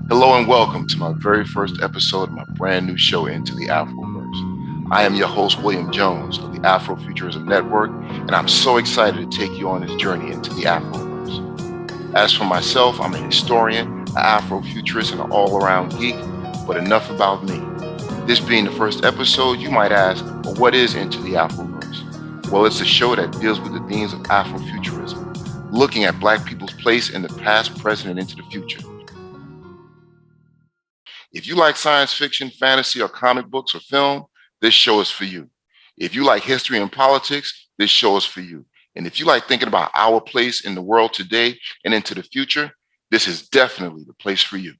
Hello and welcome to my very first episode of my brand new show, Into the Afroverse. I am your host, William Jones of the Afrofuturism Network, and I'm so excited to take you on this journey into the Afroverse. As for myself, I'm a historian, an Afrofuturist, and an all-around geek, but enough about me. This being the first episode, you might ask, well, what is Into the Afroverse? Well, it's a show that deals with the themes of Afrofuturism, looking at Black people's place in the past, present, and into the future. If you like science fiction, fantasy, or comic books or film, this show is for you. If you like history and politics, this show is for you. And if you like thinking about our place in the world today and into the future, this is definitely the place for you.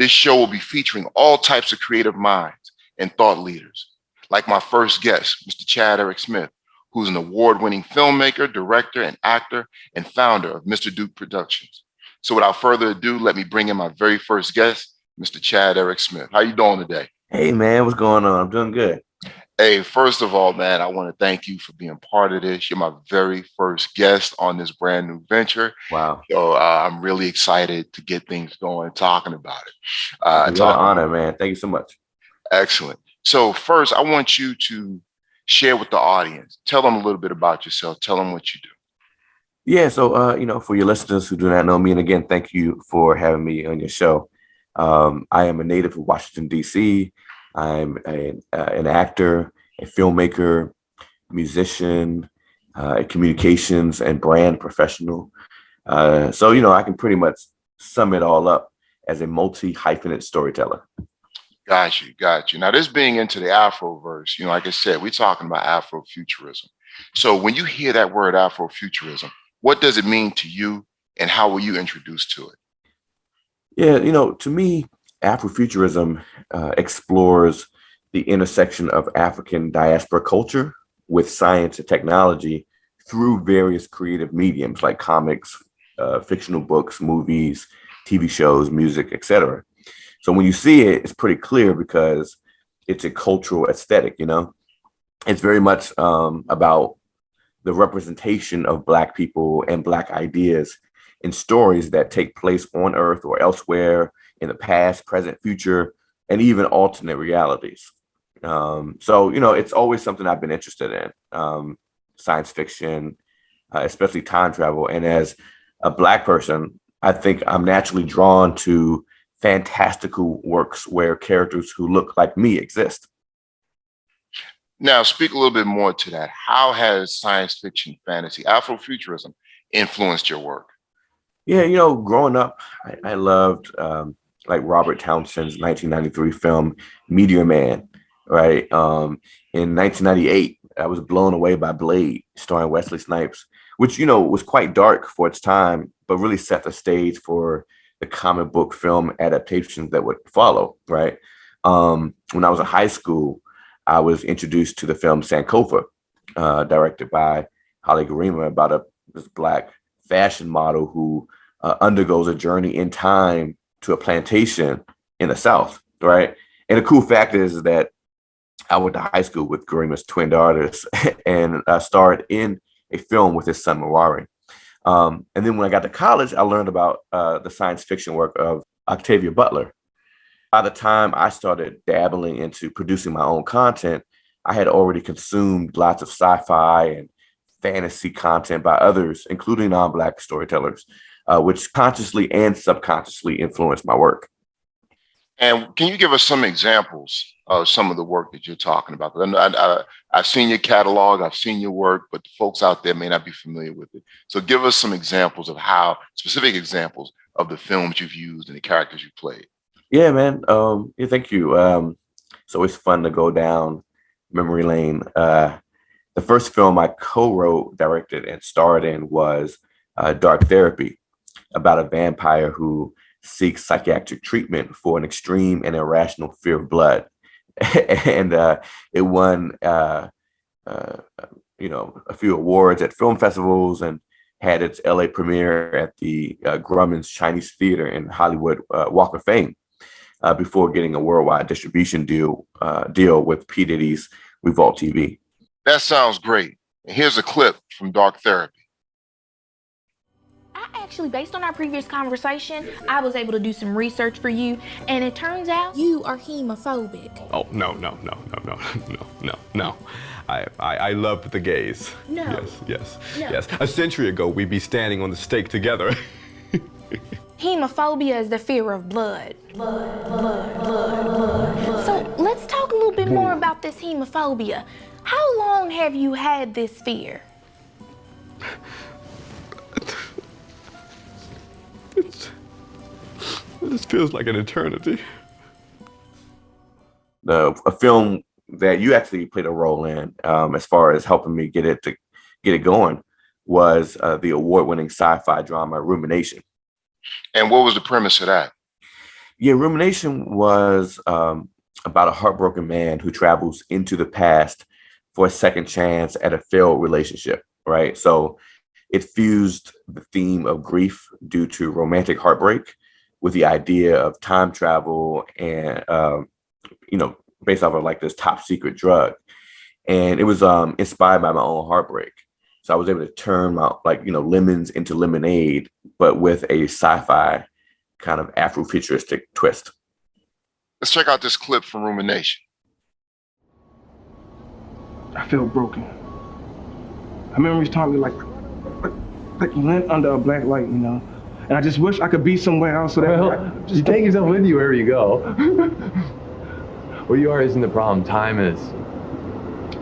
This show will be featuring all types of creative minds and thought leaders, like my first guest, Mr. Chad Eric Smith, who's an award-winning filmmaker, director, and actor, and founder of Mr. Duke Productions. So without further ado, let me bring in my very first guest, Mr. Chad Eric Smith. How you doing today? Hey man, what's going on? I'm doing good. Hey, first of all, man, I want to thank you for being part of this. You're my very first guest on this brand new venture. Wow. So I'm really excited to get things going, talking about it. What an honor, man. Thank you so much. Excellent. So first, I want you to share with the audience. Tell them a little bit about yourself. Tell them what you do. Yeah, so for your listeners who do not know me, and again, thank you for having me on your show. I am a native of Washington, D.C. I'm an actor, a filmmaker, musician, a communications and brand professional. I can pretty much sum it all up as a multi-hyphenate storyteller. Got you. Now, this being into the Afroverse, like I said, we're talking about Afrofuturism. So when you hear that word Afrofuturism, what does it mean to you and how were you introduced to it? Yeah, to me, Afrofuturism explores the intersection of African diaspora culture with science and technology through various creative mediums like comics, fictional books, movies, TV shows, music, etc. So when you see it, it's pretty clear because it's a cultural aesthetic, It's very much about the representation of Black people and Black ideas in stories that take place on Earth or elsewhere in the past, present, future, and even alternate realities. It's always something I've been interested in, science fiction, especially time travel. And as a Black person, I think I'm naturally drawn to fantastical works where characters who look like me exist. Now, speak a little bit more to that. How has science fiction, fantasy, Afrofuturism influenced your work? Yeah, growing up, I loved like Robert Townsend's 1993 film Meteor Man, right? In 1998, I was blown away by Blade, starring Wesley Snipes, which, was quite dark for its time, but really set the stage for the comic book film adaptations that would follow, right? When I was in high school, I was introduced to the film Sankofa, directed by Holly Garima, about this Black fashion model who undergoes a journey in time to a plantation in the South, right? And the cool fact is that I went to high school with Garima's twin daughters and starred in a film with his son Mawari. And then when I got to college, I learned about the science fiction work of Octavia Butler. By the time I started dabbling into producing my own content, I had already consumed lots of sci-fi and fantasy content by others, including non-Black storytellers, which consciously and subconsciously influenced my work. And can you give us some examples of some of the work that you're talking about? I've seen your catalog, I've seen your work, but the folks out there may not be familiar with it. So give us some examples of specific examples of the films you've used and the characters you've played. Yeah, man. Thank you. It's always fun to go down memory lane. The first film I co-wrote, directed, and starred in was Dark Therapy, about a vampire who seeks psychiatric treatment for an extreme and irrational fear of blood. And it won, a few awards at film festivals and had its LA premiere at the Grumman's Chinese Theater in Hollywood Walk of Fame before getting a worldwide distribution deal with P. Diddy's Revolt TV. That sounds great. And here's a clip from Dark Therapy. I actually, based on our previous conversation, I was able to do some research for you, and it turns out you are hemophobic. Oh, no. I love the gays. No. Yes. A century ago, we'd be standing on the stake together. Hemophobia is the fear of blood. So let's talk a little bit more about this hemophobia. How long have you had this fear? This feels like an eternity. A film that you actually played a role in, as far as helping me get it going, was the award-winning sci-fi drama Rumination. And what was the premise of that? Yeah, Rumination was about a heartbroken man who travels into the past for a second chance at a failed relationship, right? So it fused the theme of grief due to romantic heartbreak with the idea of time travel and, based off of like this top secret drug. And it was inspired by my own heartbreak. So I was able to turn my lemons into lemonade, but with a sci-fi kind of Afrofuturistic twist. Let's check out this clip from Rumination. I feel broken. My memories taught me like you land under a black light, And I just wish I could be somewhere else so that you take yourself with you wherever you go. Where you are isn't the problem. Time is.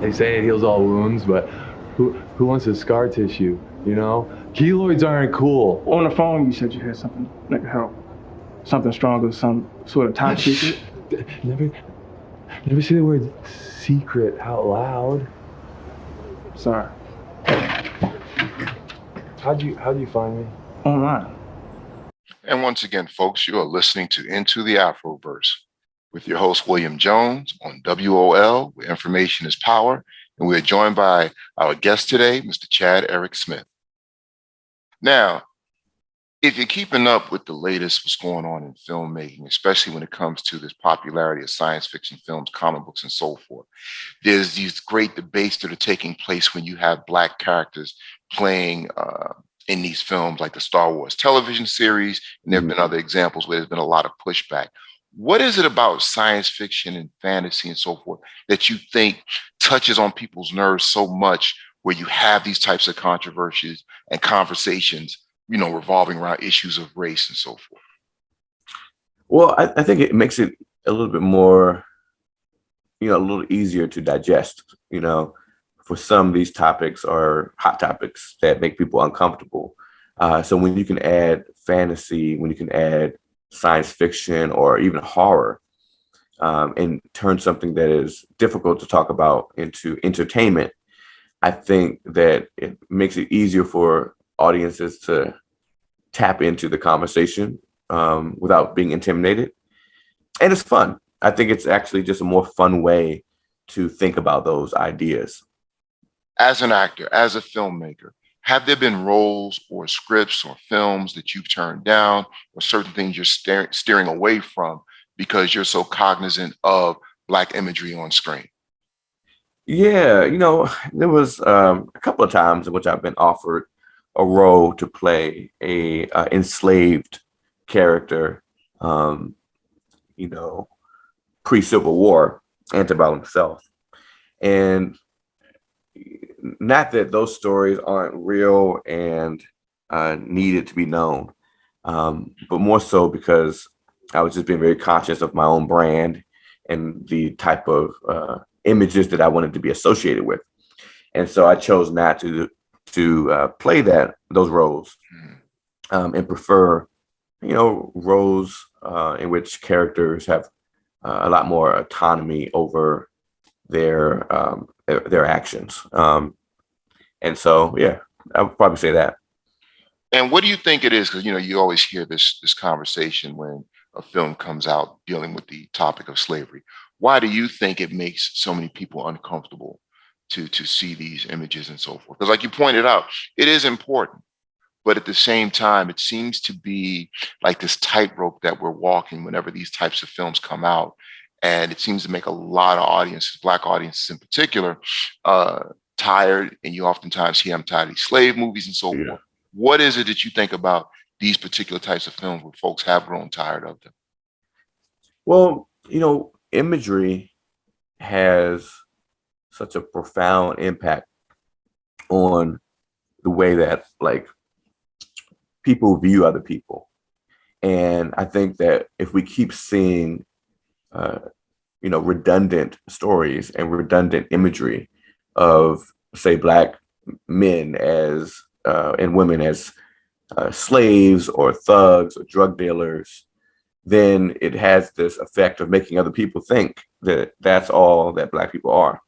They say it heals all wounds, but who wants a scar tissue? Keloids aren't cool. On the phone, you said you had something that could help. Something stronger, some sort of top secret. Never say the word secret out loud. Sorry. How'd you find me? Online. And once again, folks, you are listening to Into the Afroverse with your host, William Jones, on WOL, where information is power. And we are joined by our guest today, Mr. Chad Eric Smith. Now, if you're keeping up with the latest, what's going on in filmmaking, especially when it comes to this popularity of science fiction films, comic books, and so forth, there's these great debates that are taking place when you have Black characters playing in these films, like the Star Wars television series, and there have been other examples where there's been a lot of pushback. What is it about science fiction and fantasy and so forth that you think touches on people's nerves so much, where you have these types of controversies and conversations, revolving around issues of race and so forth? Well, I think it makes it a little bit more, a little easier to digest. For some, these topics are hot topics that make people uncomfortable. So when you can add fantasy, when you can add science fiction or even horror, and turn something that is difficult to talk about into entertainment, I think that it makes it easier for audiences to tap into the conversation without being intimidated. And it's fun. I think it's actually just a more fun way to think about those ideas. As an actor, as a filmmaker, have there been roles or scripts or films that you've turned down, or certain things you're steering away from because you're so cognizant of Black imagery on screen? Yeah, there was a couple of times in which I've been offered a role to play a enslaved character, pre-Civil War, antebellum South. And not that those stories aren't real and needed to be known, but more so because I was just being very conscious of my own brand and the type of images that I wanted to be associated with. And so I chose not to play those roles, and prefer, roles in which characters have a lot more autonomy over their actions. And so, yeah, I would probably say that. And what do you think it is? Because, you always hear this conversation when a film comes out dealing with the topic of slavery. Why do you think it makes so many people uncomfortable to see these images and so forth? Because like you pointed out, it is important. But at the same time, it seems to be like this tightrope that we're walking whenever these types of films come out. And it seems to make a lot of audiences, Black audiences in particular, tired. And you oftentimes hear, I'm tired of these slave movies and so forth. What is it that you think about these particular types of films where folks have grown tired of them? Well, imagery has such a profound impact on the way that like people view other people. And I think that if we keep seeing, redundant stories and redundant imagery of, say, Black men as and women as slaves or thugs or drug dealers, then it has this effect of making other people think that that's all that Black people are.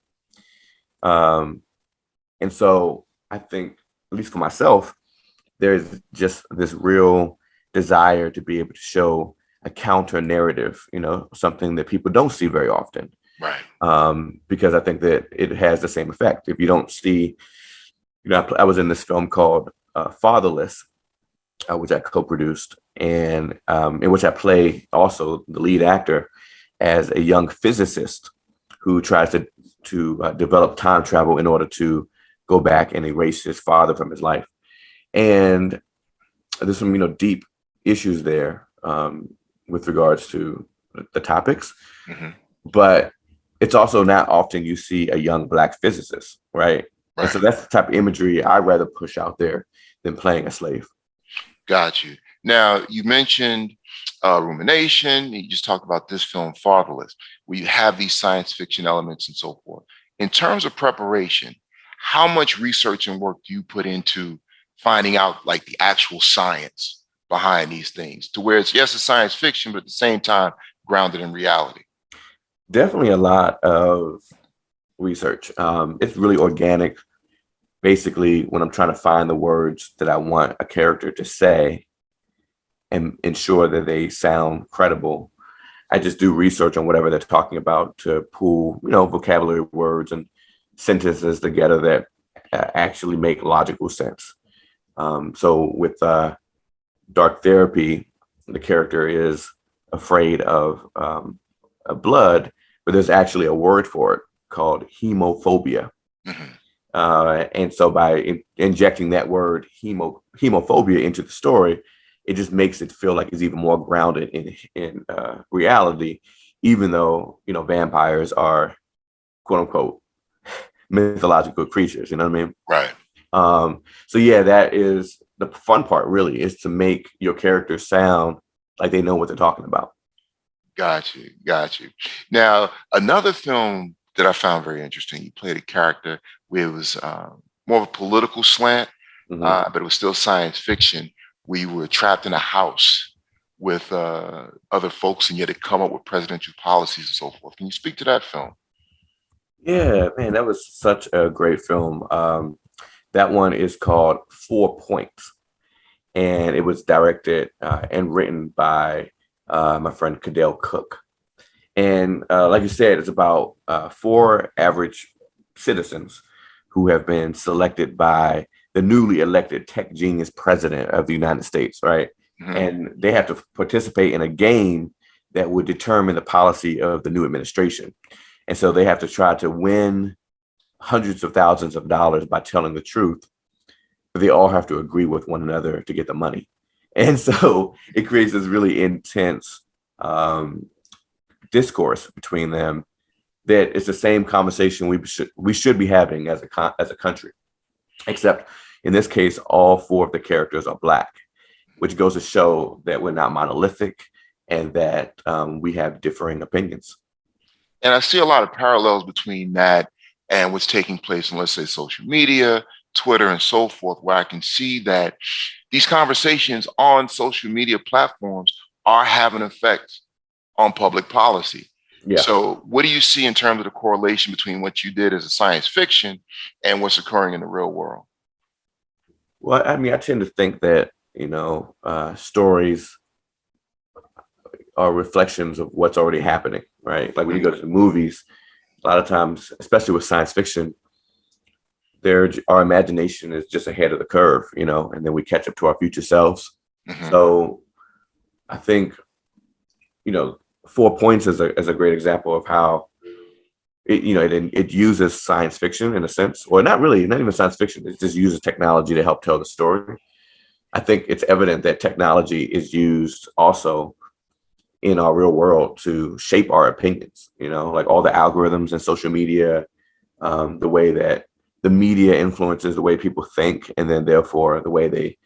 And so I think, at least for myself, there's just this real desire to be able to show a counter narrative, something that people don't see very often. Right. Because I think that it has the same effect. If you don't see, I was in this film called Fatherless, which I co-produced, and in which I play also the lead actor as a young physicist who tries to develop time travel in order to go back and erase his father from his life. And there's some, deep issues there with regards to the topics. Mm-hmm. But it's also not often you see a young Black physicist, right? And so that's the type of imagery I'd rather push out there than playing a slave. Got you. Now, you mentioned rumination. You just talked about this film, Fatherless, where you have these science fiction elements and so forth. In terms of preparation, how much research and work do you put into finding out like the actual science behind these things, to where it's, yes, it's science fiction, but at the same time grounded in reality? Definitely a lot of research. It's really organic. Basically, when I'm trying to find the words that I want a character to say and ensure that they sound credible, I just do research on whatever they're talking about to pull, vocabulary words and sentences together that actually make logical sense. So with Dark Therapy, the character is afraid of blood, but there's actually a word for it called hemophobia. Mm-hmm. And so by injecting that word hemophobia into the story, it just makes it feel like it's even more grounded in reality, even though, vampires are quote unquote mythological creatures, you know what I mean? Right. So yeah, that is the fun part, really, is to make your characters sound like they know what they're talking about. Got you. Now, another film that I found very interesting, you played a character where it was more of a political slant, Mm-hmm. but it was still science fiction, where you were trapped in a house with other folks and you had to come up with presidential policies and so forth. Can you speak to that film? Yeah, man, that was such a great film. That one is called 4 Points, and it was directed and written by my friend Cadell Cook. And like you said, it's about 4 average citizens who have been selected by the newly elected tech genius president of the United States, right? Mm-hmm. And they have to participate in a game that would determine the policy of the new administration. And so they have to try to win hundreds of thousands of dollars by telling the truth. But they all have to agree with one another to get the money. And so it creates this really intense discourse between them that it's the same conversation we should be having as a country, except in this case, all 4 of the characters are Black, which goes to show that we're not monolithic and that we have differing opinions. And I see a lot of parallels between that and what's taking place in, let's say, social media, Twitter, and so forth, where I can see that these conversations on social media platforms are having an effect on public policy. Yeah. So what do you see in terms of the correlation between what you did as a science fiction and what's occurring in the real world? Well, I mean, I tend to think that, stories are reflections of what's already happening, right? Like when you go to the movies, a lot of times, especially with science fiction, our imagination is just ahead of the curve, and then we catch up to our future selves. Mm-hmm. So I think, 4 Points is a great example of how it uses science fiction in a sense, or not even science fiction. It just uses technology to help tell the story. I think it's evident that technology is used also in our real world to shape our opinions, like all the algorithms and social media, the way that the media influences the way people think, and then therefore the way they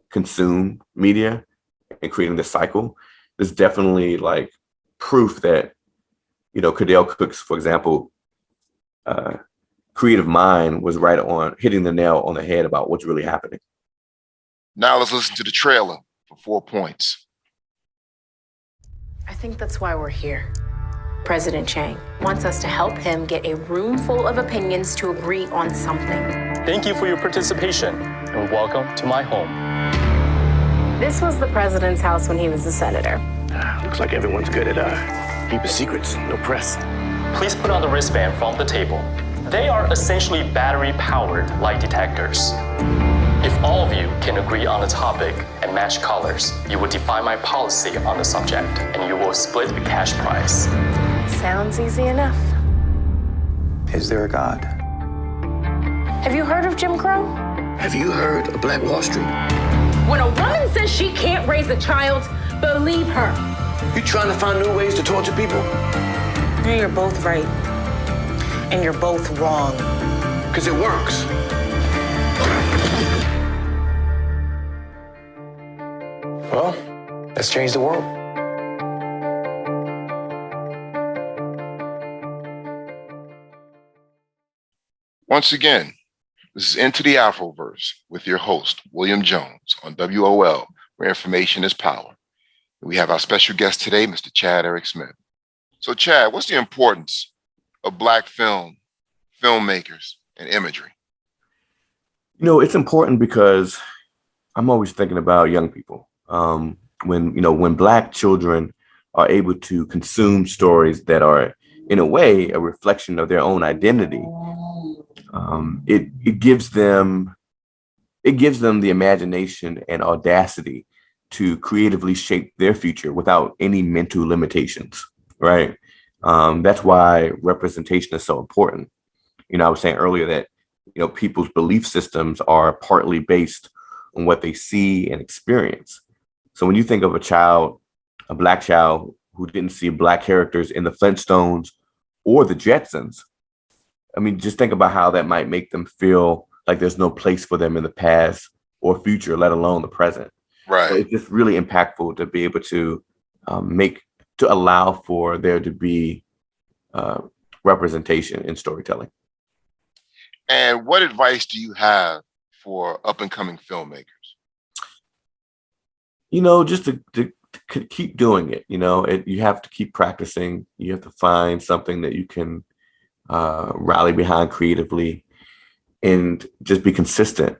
consume media and creating this cycle. There's definitely like proof that, Cadell Cook's, for example, creative mind was right on hitting the nail on the head about what's really happening. Now let's listen to the trailer for 4 points. I think that's why we're here. President Chang wants us to help him get a room full of opinions to agree on something. Thank you for your participation and welcome to my home. This was the president's house when he was a senator. Looks like everyone's good at keeping secrets, no press. Please put on the wristband from the table. They are essentially battery-powered lie detectors. If all of you can agree on a topic and match colors, you will define my policy on the subject, and you will split a cash prize. Sounds easy enough. Is there a God? Have you heard of Jim Crow? Have you heard of Black Wall Street? When a woman says she can't raise a child, believe her. You trying to find new ways to torture people? You're both right. And you're both wrong. Because it works. Well, let's change the world. Once again, this is Into the Afroverse with your host, William Jones, on WOL, where information is power. We have our special guest today, Mr. Chad Eric Smith. So Chad, what's the importance of Black filmmakers, and imagery? It's important because I'm always thinking about young people. When Black children are able to consume stories that are, in a way, a reflection of their own identity, it gives them the imagination and audacity to creatively shape their future without any mental limitations, right? That's why representation is so important. I was saying earlier that, people's belief systems are partly based on what they see and experience. So when you think of a Black child who didn't see Black characters in the Flintstones or the Jetsons, I mean, just think about how that might make them feel like there's no place for them in the past or future, let alone the present. Right. So it's just really impactful to be able to allow for there to be representation in storytelling. And what advice do you have for up and coming filmmakers? Just to keep doing it. You have to keep practicing. You have to find something that you can rally behind creatively and just be consistent.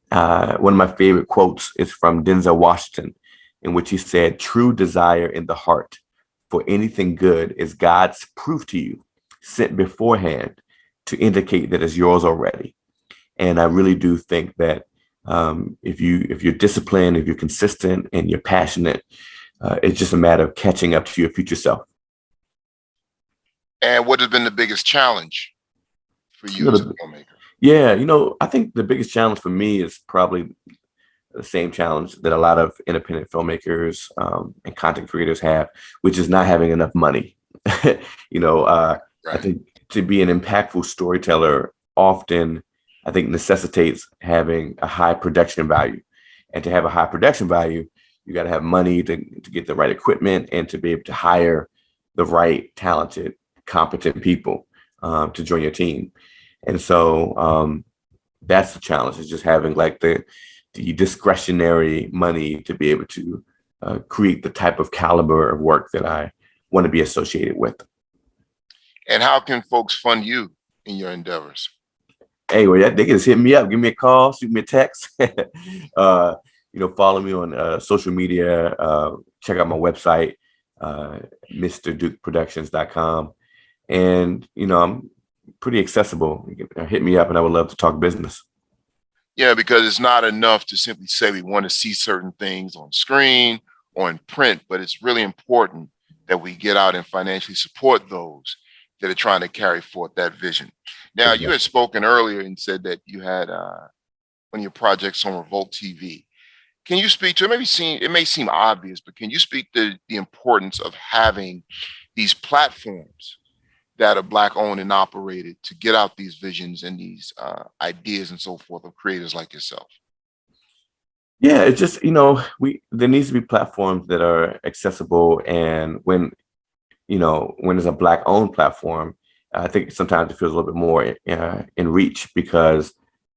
One of my favorite quotes is from Denzel Washington, in which he said, "True desire in the heart for anything good is God's proof to you, sent beforehand to indicate that it's yours already." And I really do think that if you're disciplined, if you're consistent, and you're passionate, it's just a matter of catching up to your future self. And what has been the biggest challenge for you as a filmmaker? Yeah, I think the biggest challenge for me is probably the same challenge that a lot of independent filmmakers and content creators have, which is not having enough money. Right. I think to be an impactful storyteller often, I think, necessitates having a high production value. And to have a high production value, you got to have money to get the right equipment and to be able to hire the right talented, competent people to join your team. And so that's the challenge, is just having like the discretionary money to be able to create the type of caliber of work that I want to be associated with. And how can folks fund you in your endeavors? Hey, well, they can just hit me up, give me a call, shoot me a text. Follow me on social media, check out my website, MrDukeProductions.com. And, I'm pretty accessible. You can hit me up and I would love to talk business. Yeah, because it's not enough to simply say we want to see certain things on screen or in print, but it's really important that we get out and financially support those that are trying to carry forth that vision. Now, you had spoken earlier and said that you had one of your projects on Revolt TV. Can you speak to it? It may seem obvious, but can you speak to the importance of having these platforms that are Black owned and operated to get out these visions and these ideas and so forth of creators like yourself? Yeah, it's just, there needs to be platforms that are accessible. And when it's a Black owned platform, I think sometimes it feels a little bit more in reach, because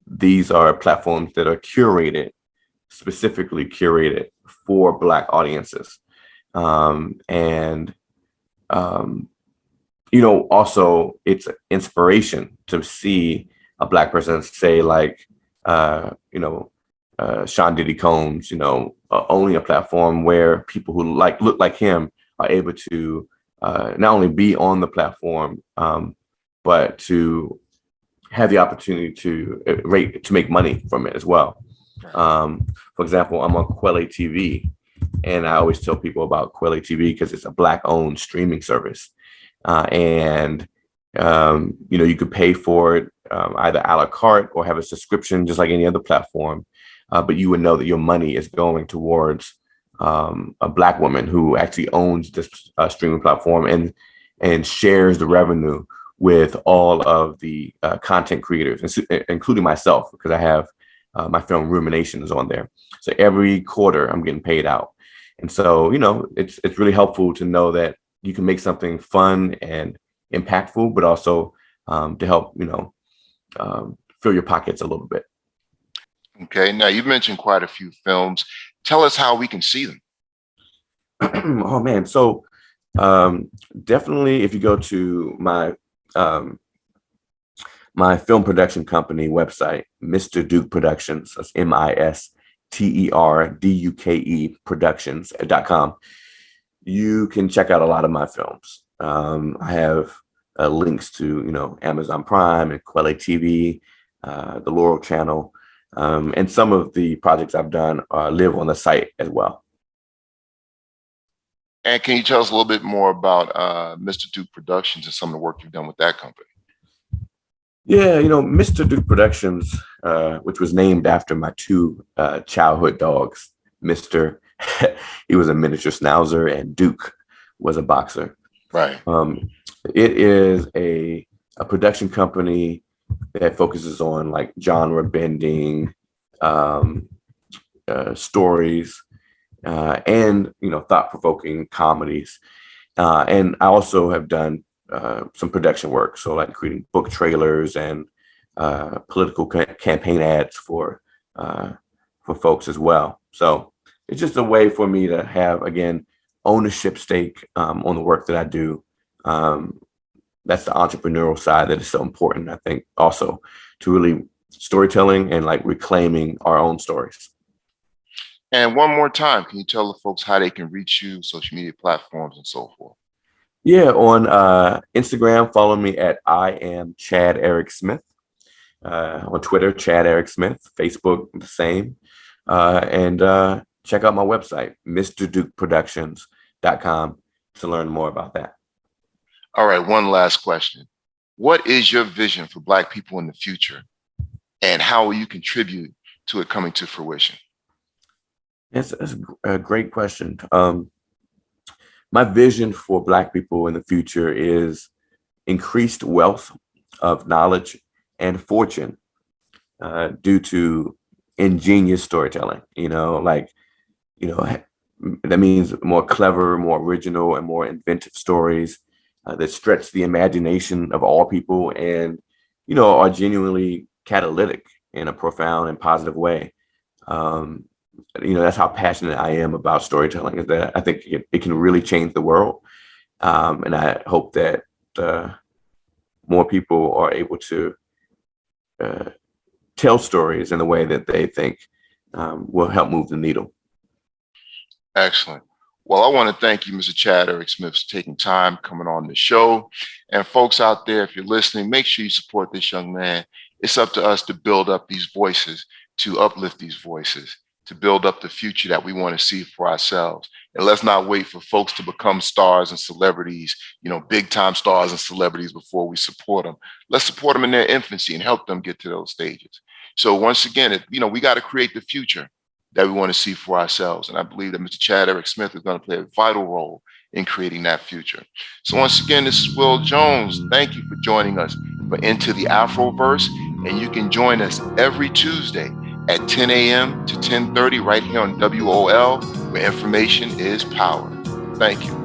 these are platforms that are specifically curated for Black audiences. And also it's inspiration to see a Black person, say, like, Sean Diddy Combs, owning a platform where people who look like him are able to not only be on the platform, but to have the opportunity to make money from it as well. For example, I'm on Quelle TV, and I always tell people about Quelle TV because it's a Black-owned streaming service, and you could pay for it either a la carte or have a subscription, just like any other platform. But you would know that your money is going towards a Black woman who actually owns this streaming platform and shares the revenue with all of the content creators, including myself, because I have my film Ruminations on there. So every quarter I'm getting paid out. And so, it's really helpful to know that you can make something fun and impactful, but also to help, fill your pockets a little bit. Okay. Now, you've mentioned quite a few films. Tell us how we can see them. Oh, man. So definitely, if you go to my my film production company website, Mr. Duke Productions, that's MISTERDUKE Productions.com, you can check out a lot of my films. I have links to, Amazon Prime and Quelle TV, the Laurel Channel, and some of the projects I've done live on the site as well. And can you tell us a little bit more about Mr. Duke Productions and some of the work you've done with that company? Yeah, Mr. Duke Productions, which was named after my two childhood dogs. Mr. He was a miniature schnauzer, and Duke was a boxer. Right. It is a production company that focuses on like genre bending stories and thought-provoking comedies. And I also have done some production work, so like creating book trailers and political campaign ads for folks as well. So it's just a way for me to have, again, ownership stake on the work that I do. That's the entrepreneurial side that is so important, I think, also to really storytelling and like reclaiming our own stories. And one more time, can you tell the folks how they can reach you, social media platforms and so forth? Yeah, on Instagram, follow me at I am Chad Eric Smith. On Twitter, Chad Eric Smith. Facebook, the same. And check out my website, MrDukeProductions.com, to learn more about that. All right, one last question. What is your vision for Black people in the future, and how will you contribute to it coming to fruition? That's a great question. My vision for Black people in the future is increased wealth of knowledge and fortune due to ingenious storytelling. That means more clever, more original, and more inventive stories that stretch the imagination of all people and, are genuinely catalytic in a profound and positive way. That's how passionate I am about storytelling, is that I think it can really change the world. And I hope that more people are able to tell stories in the way that they think will help move the needle. Excellent. Well, I want to thank you, Mr. Chad Eric Smith, for taking time coming on the show. And folks out there, if you're listening, make sure you support this young man. It's up to us to build up these voices, to uplift these voices, to build up the future that we want to see for ourselves. And let's not wait for folks to become stars and celebrities, big time stars and celebrities before we support them. Let's support them in their infancy and help them get to those stages. So once again, we got to create the future. that we want to see for ourselves. And I believe that Mr. Chad Eric Smith is going to play a vital role in creating that future. So once again, this is Will Jones. Thank you for joining us for Into the Afroverse. And you can join us every Tuesday at 10 a.m. to 10:30 right here on WOL, where information is power. Thank you.